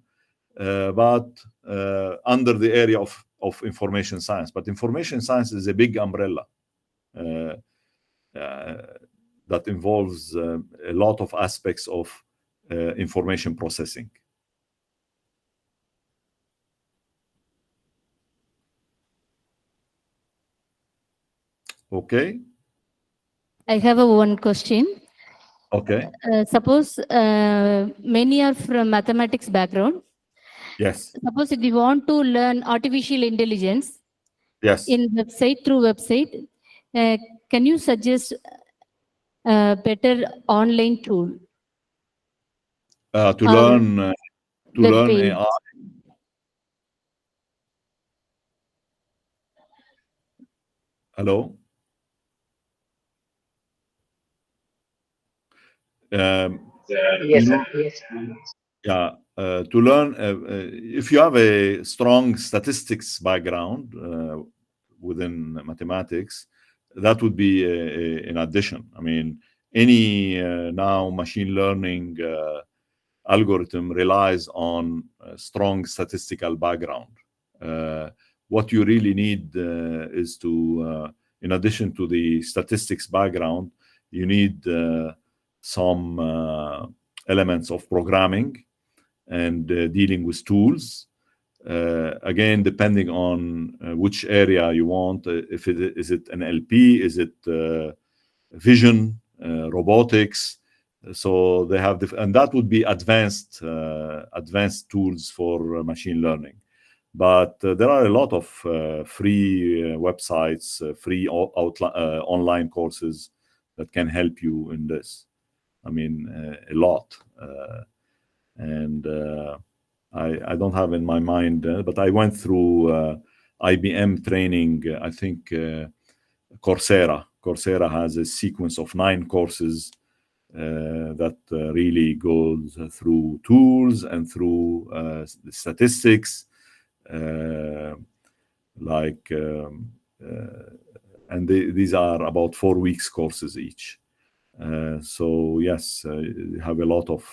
but under the area of information science. But information science is a big umbrella that involves a lot of aspects of information processing. Okay. I have one question. Okay. Suppose many are from mathematics background. Yes. Suppose if we want to learn artificial intelligence Yes. in website through website, can you suggest a better online tool? To learn web-based. AI. Hello. Yes, you sir. know, Yes. yeah, to learn, if you have a strong statistics background within mathematics, that would be in addition. I mean, any now machine learning algorithm relies on a strong statistical background. What you really need is to, in addition to the statistics background, you need some elements of programming and dealing with tools. Again, depending on which area you want, if is it NLP, is it vision, robotics. So they have, and that would be advanced tools for machine learning. But there are a lot of free websites, free online courses that can help you in this. I mean, a lot. And I don't have in my mind, but I went through IBM training. I think Coursera. Coursera has a sequence of 9 courses that really goes through tools and through statistics, and these are about 4 weeks courses each. So yes, you have a lot of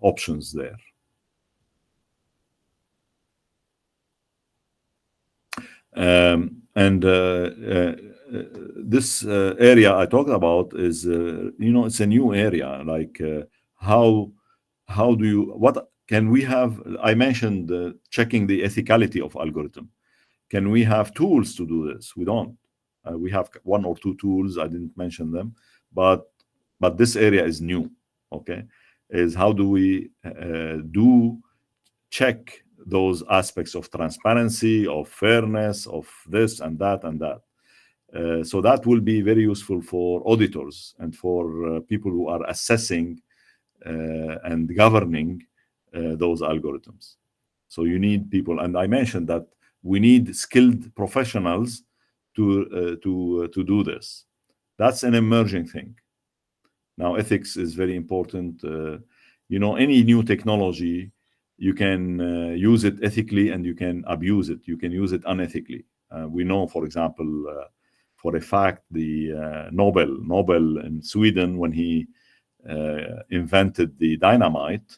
options there. And this area I talked about is, it's a new area. Like how do you, what can we have? I mentioned checking the ethicality of algorithm. Can we have tools to do this? We don't. We have 1 or 2 tools. I didn't mention them, but this area is new. Okay, is how do we check those aspects of transparency, of fairness, of this and that and that. So that will be very useful for auditors and for people who are assessing and governing those algorithms. So you need people, and I mentioned that we need skilled professionals to do this. That's an emerging thing. Now, ethics is very important. You know, any new technology, you can use it ethically and you can abuse it. You can use it unethically. We know, for example, for a fact, the Nobel in Sweden, when he invented the dynamite,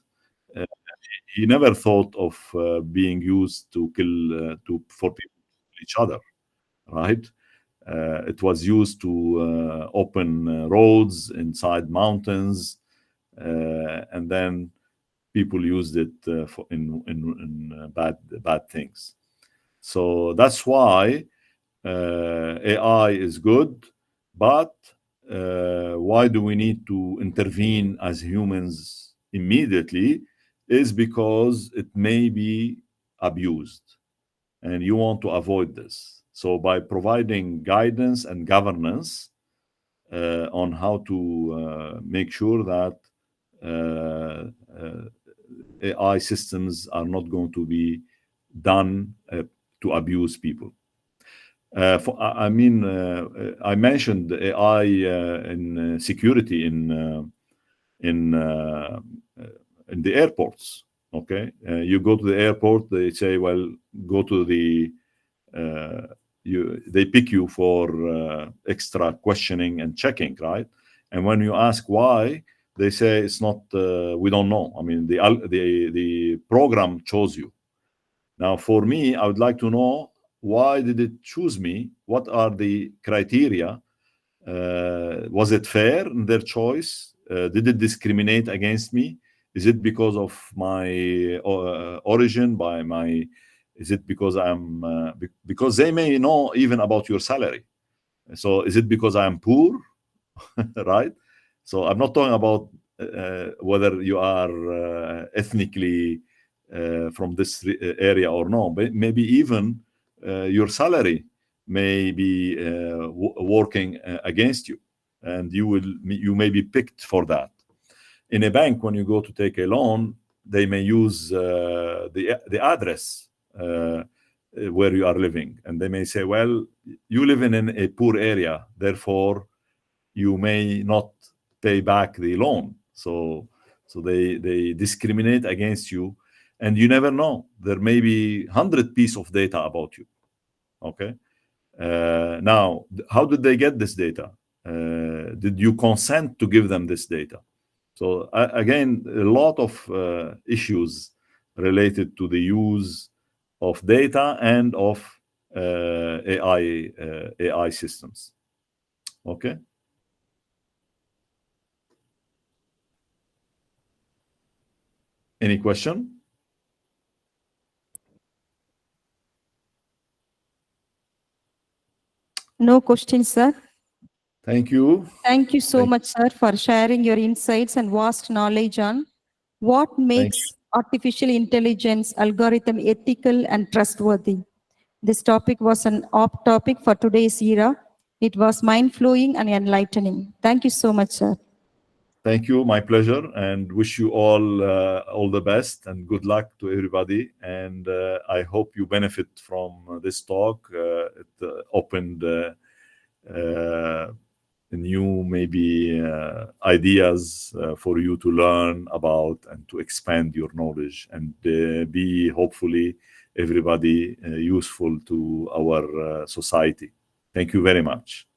he never thought of being used to kill for people to kill each other, right? It was used to open roads inside mountains, and then people used it in bad things. So that's why AI is good, but why do we need to intervene as humans immediately? Is because it may be abused, and you want to avoid this. So by providing guidance and governance on how to make sure that AI systems are not going to be done to abuse people. I mentioned AI in security in the airports. Okay, you go to the airport, they say, well, go to the they pick you for extra questioning and checking, right? And when you ask why, they say it's not. We don't know. I mean, the program chose you. Now, for me, I would like to know, why did it choose me? What are the criteria? Was it fair in their choice? Did it discriminate against me? Is it because of my origin? Is it because because they may know even about your salary? So is it because I am poor? Right? So I'm not talking about whether you are ethnically from this area or no, but maybe even your salary may be working against you, and you may be picked for that. In a bank, when you go to take a loan, they may use the address where you are living, and they may say, well, you live in a poor area, therefore you may not pay back the loan. So they discriminate against you, and you never know. There may be 100 pieces of data about you. Okay. Now, how did they get this data? Did you consent to give them this data? So again, a lot of issues related to the use of data and of AI systems. Okay. Any question? No questions, sir. Thank you. Thank you so Thank- much, sir, for sharing your insights and vast knowledge on what makes artificial intelligence algorithm ethical and trustworthy. This topic was an op topic for today's era. It was mind-flowing and enlightening. Thank you so much, sir. Thank you. My pleasure, and wish you all the best and good luck to everybody. And I hope you benefit from this talk. It opened new maybe ideas for you to learn about and to expand your knowledge and be hopefully everybody useful to our society. Thank you very much.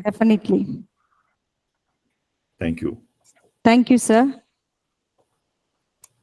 Definitely. Thank you. Thank you, sir.